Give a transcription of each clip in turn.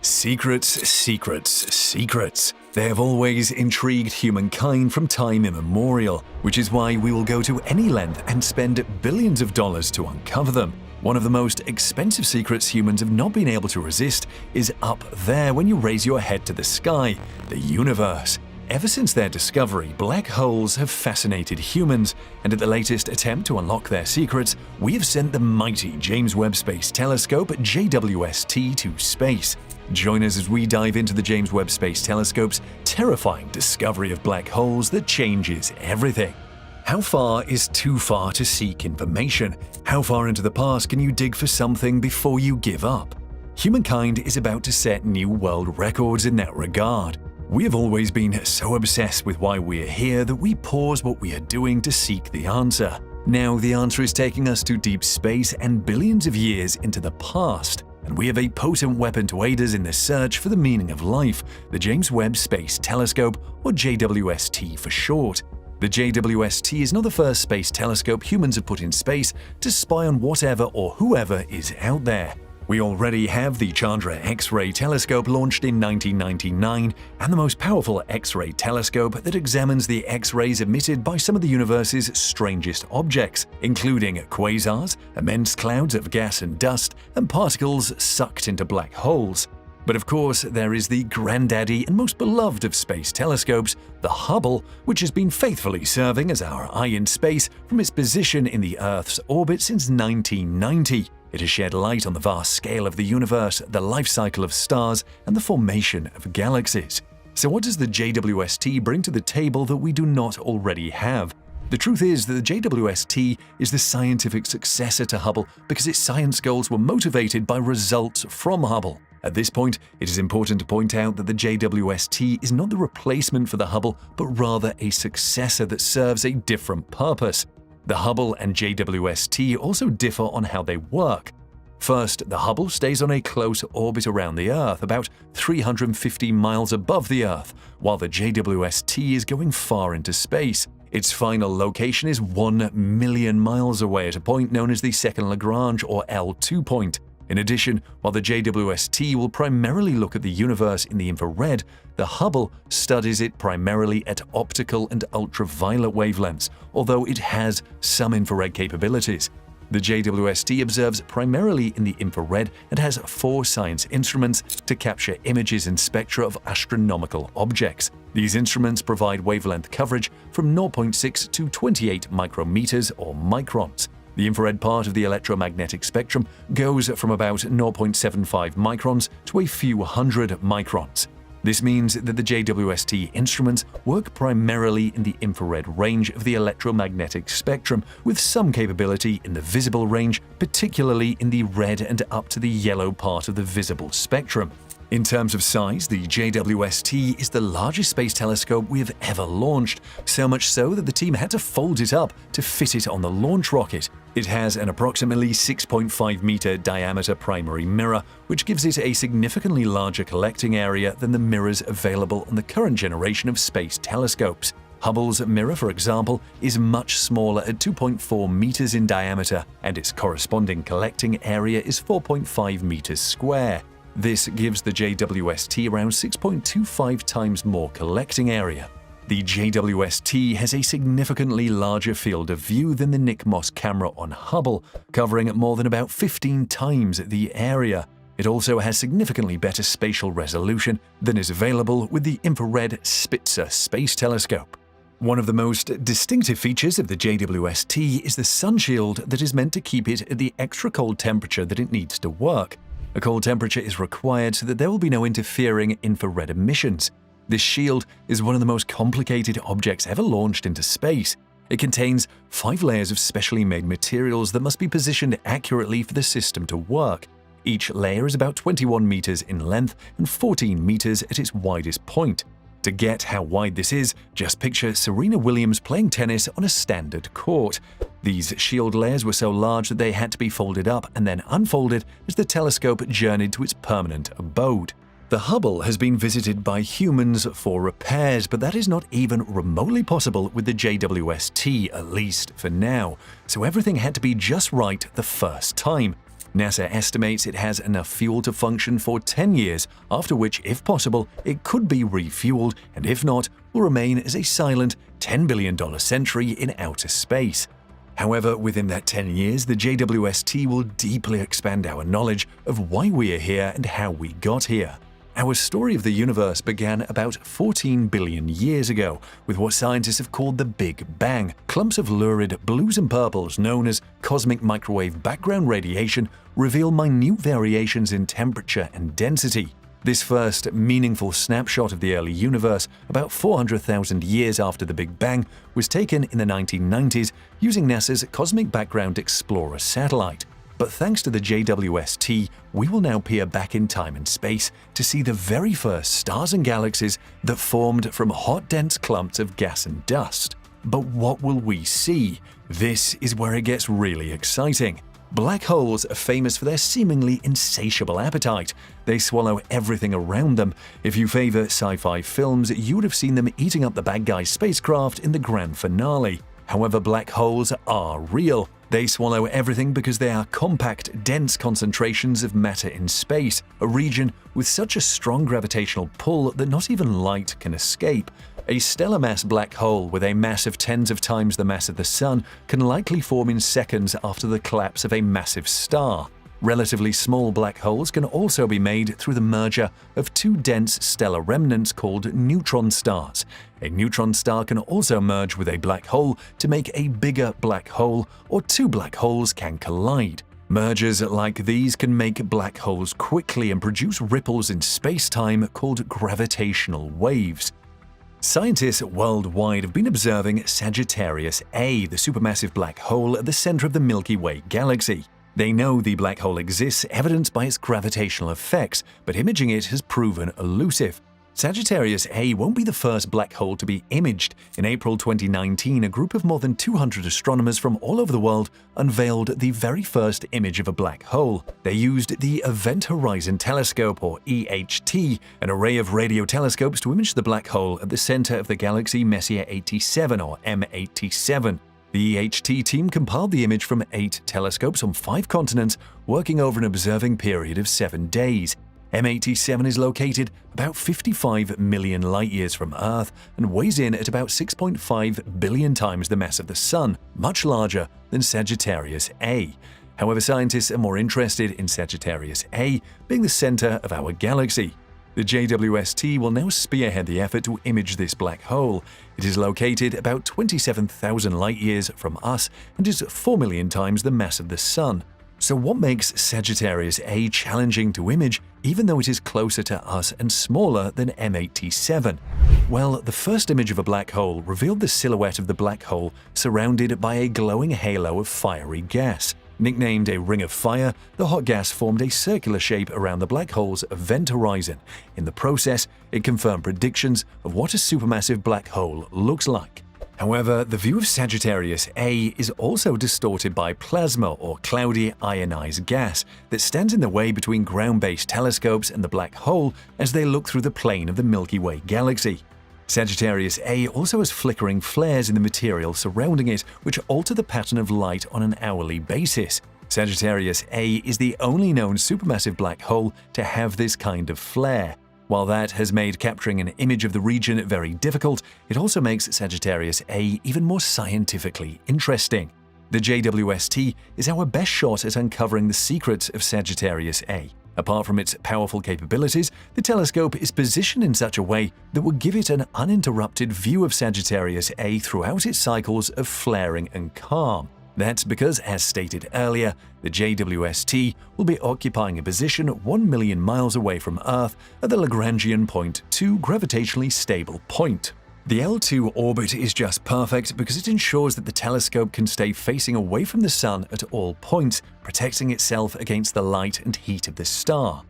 Secrets, secrets, secrets. They have always intrigued humankind from time immemorial, which is why we will go to any length and spend billions of dollars to uncover them. One of the most expensive secrets humans have not been able to resist is up there when you raise your head to the sky, the universe. Ever since their discovery, black holes have fascinated humans, and at the latest attempt to unlock their secrets, we have sent the mighty James Webb Space Telescope JWST to space. Join us as we dive into the James Webb Space Telescope's terrifying discovery of black holes that changes everything. How far is too far to seek information? How far into the past can you dig for something before you give up? Humankind is about to set new world records in that regard. We have always been so obsessed with why we are here that we pause what we are doing to seek the answer. Now the answer is taking us to deep space and billions of years into the past, and we have a potent weapon to aid us in the search for the meaning of life, the James Webb Space Telescope, or JWST for short. The JWST is not the first space telescope humans have put in space to spy on whatever or whoever is out there. We already have the Chandra X-ray telescope launched in 1999 and the most powerful X-ray telescope that examines the X-rays emitted by some of the universe's strangest objects, including quasars, immense clouds of gas and dust, and particles sucked into black holes. But of course, there is the granddaddy and most beloved of space telescopes, the Hubble, which has been faithfully serving as our eye in space from its position in the Earth's orbit since 1990. It has shed light on the vast scale of the universe, the life cycle of stars, and the formation of galaxies. So what does the JWST bring to the table that we do not already have? The truth is that the JWST is the scientific successor to Hubble because its science goals were motivated by results from Hubble. At this point, it is important to point out that the JWST is not the replacement for the Hubble, but rather a successor that serves a different purpose. The Hubble and JWST also differ on how they work. First, the Hubble stays on a close orbit around the Earth, about 350 miles above the Earth, while the JWST is going far into space. Its final location is 1 million miles away at a point known as the second Lagrange or L2 point. In addition, while the JWST will primarily look at the universe in the infrared, the Hubble studies it primarily at optical and ultraviolet wavelengths, although it has some infrared capabilities. The JWST observes primarily in the infrared and has 4 science instruments to capture images and spectra of astronomical objects. These instruments provide wavelength coverage from 0.6 to 28 micrometers or microns. The infrared part of the electromagnetic spectrum goes from about 0.75 microns to a few hundred microns. This means that the JWST instruments work primarily in the infrared range of the electromagnetic spectrum, with some capability in the visible range, particularly in the red and up to the yellow part of the visible spectrum. In terms of size, the JWST is the largest space telescope we have ever launched, so much so that the team had to fold it up to fit it on the launch rocket. It has an approximately 6.5-meter diameter primary mirror, which gives it a significantly larger collecting area than the mirrors available on the current generation of space telescopes. Hubble's mirror, for example, is much smaller at 2.4 meters in diameter, and its corresponding collecting area is 4.5 meters square. This gives the JWST around 6.25 times more collecting area. The JWST has a significantly larger field of view than the NICMOS camera on Hubble, covering more than about 15 times the area. It also has significantly better spatial resolution than is available with the infrared Spitzer space telescope. One of the most distinctive features of the JWST is the sun shield that is meant to keep it at the extra cold temperature that it needs to work. A cold temperature is required so that there will be no interfering infrared emissions. This shield is one of the most complicated objects ever launched into space. It contains 5 layers of specially made materials that must be positioned accurately for the system to work. Each layer is about 21 meters in length and 14 meters at its widest point. To get how wide this is, just picture Serena Williams playing tennis on a standard court. These shield layers were so large that they had to be folded up and then unfolded as the telescope journeyed to its permanent abode. The Hubble has been visited by humans for repairs, but that is not even remotely possible with the JWST, at least for now. So everything had to be just right the first time. NASA estimates it has enough fuel to function for 10 years, after which, if possible, it could be refueled, and if not, will remain as a silent $10 billion century in outer space. However, within that 10 years, the JWST will deeply expand our knowledge of why we are here and how we got here. Our story of the universe began about 14 billion years ago with what scientists have called the Big Bang. Clumps of lurid blues and purples known as cosmic microwave background radiation reveal minute variations in temperature and density. This first meaningful snapshot of the early universe, about 400,000 years after the Big Bang, was taken in the 1990s using NASA's Cosmic Background Explorer satellite. But thanks to the JWST, we will now peer back in time and space to see the very first stars and galaxies that formed from hot, dense clumps of gas and dust. But what will we see? This is where it gets really exciting. Black holes are famous for their seemingly insatiable appetite. They swallow everything around them. If you favor sci-fi films, you would have seen them eating up the bad guy spacecraft in the grand finale. However, black holes are real. They swallow everything because they are compact, dense concentrations of matter in space, a region with such a strong gravitational pull that not even light can escape. A stellar mass black hole with a mass of tens of times the mass of the Sun can likely form in seconds after the collapse of a massive star. Relatively small black holes can also be made through the merger of two dense stellar remnants called neutron stars. A neutron star can also merge with a black hole to make a bigger black hole, or two black holes can collide. Mergers like these can make black holes quickly and produce ripples in space-time called gravitational waves. Scientists worldwide have been observing Sagittarius A, the supermassive black hole at the center of the Milky Way galaxy. They know the black hole exists, evidenced by its gravitational effects, but imaging it has proven elusive. Sagittarius A won't be the first black hole to be imaged. In April 2019, a group of more than 200 astronomers from all over the world unveiled the very first image of a black hole. They used the Event Horizon Telescope, or EHT, an array of radio telescopes to image the black hole at the center of the galaxy Messier 87, or M87. The EHT team compiled the image from 8 telescopes on 5 continents, working over an observing period of 7 days. M87 is located about 55 million light-years from Earth and weighs in at about 6.5 billion times the mass of the Sun, much larger than Sagittarius A. However, scientists are more interested in Sagittarius A being the center of our galaxy. The JWST will now spearhead the effort to image this black hole. It is located about 27,000 light-years from us and is 4 million times the mass of the Sun. So what makes Sagittarius A challenging to image, even though it is closer to us and smaller than M87? Well, the first image of a black hole revealed the silhouette of the black hole surrounded by a glowing halo of fiery gas. Nicknamed a ring of fire, the hot gas formed a circular shape around the black hole's event horizon. In the process, it confirmed predictions of what a supermassive black hole looks like. However, the view of Sagittarius A is also distorted by plasma, or cloudy ionized gas, that stands in the way between ground-based telescopes and the black hole as they look through the plane of the Milky Way galaxy. Sagittarius A also has flickering flares in the material surrounding it, which alter the pattern of light on an hourly basis. Sagittarius A is the only known supermassive black hole to have this kind of flare. While that has made capturing an image of the region very difficult, it also makes Sagittarius A even more scientifically interesting. The JWST is our best shot at uncovering the secrets of Sagittarius A. Apart from its powerful capabilities, the telescope is positioned in such a way that will give it an uninterrupted view of Sagittarius A throughout its cycles of flaring and calm. That's because, as stated earlier, the JWST will be occupying a position 1 million miles away from Earth at the Lagrangian point 2 gravitationally stable point. The L2 orbit is just perfect because it ensures that the telescope can stay facing away from the Sun at all points, protecting itself against the light and heat of the star.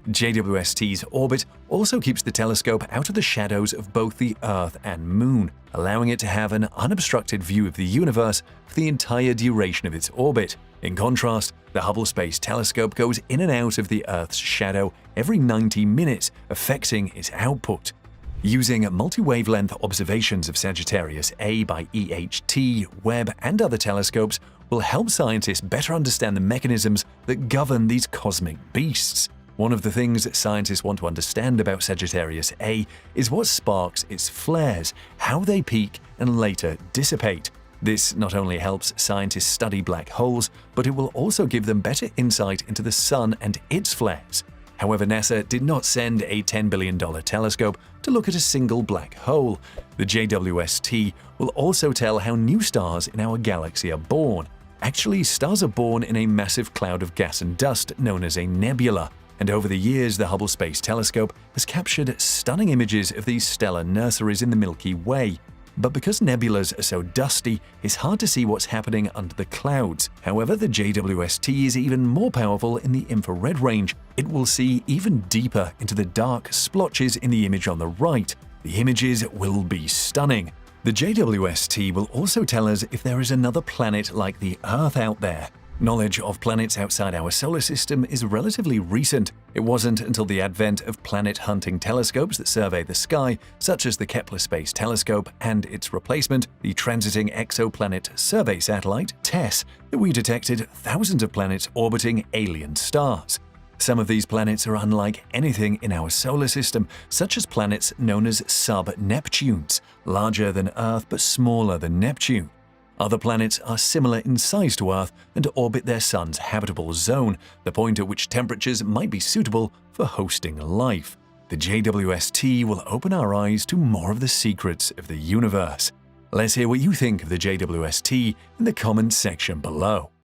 JWST's orbit also keeps the telescope out of the shadows of both the Earth and Moon, allowing it to have an unobstructed view of the universe for the entire duration of its orbit. In contrast, the Hubble Space Telescope goes in and out of the Earth's shadow every 90 minutes, affecting its output. Using multi-wavelength observations of Sagittarius A by EHT, Webb, and other telescopes, will help scientists better understand the mechanisms that govern these cosmic beasts. One of the things that scientists want to understand about Sagittarius A is what sparks its flares, how they peak and later dissipate. This not only helps scientists study black holes, but it will also give them better insight into the Sun and its flares. However, NASA did not send a $10 billion telescope to look at a single black hole. The JWST will also tell how new stars in our galaxy are born. Actually, stars are born in a massive cloud of gas and dust known as a nebula. And over the years, the Hubble Space Telescope has captured stunning images of these stellar nurseries in the Milky Way. But because nebulas are so dusty, it's hard to see what's happening under the clouds. However, the JWST is even more powerful in the infrared range. It will see even deeper into the dark splotches in the image on the right. The images will be stunning. The JWST will also tell us if there is another planet like the Earth out there. Knowledge of planets outside our solar system is relatively recent. It wasn't until the advent of planet-hunting telescopes that survey the sky, such as the Kepler Space Telescope and its replacement, the Transiting Exoplanet Survey Satellite, TESS, that we detected thousands of planets orbiting alien stars. Some of these planets are unlike anything in our solar system, such as planets known as sub-Neptunes, larger than Earth but smaller than Neptune. Other planets are similar in size to Earth and orbit their sun's habitable zone, the point at which temperatures might be suitable for hosting life. The JWST will open our eyes to more of the secrets of the universe. Let's hear what you think of the JWST in the comments section below.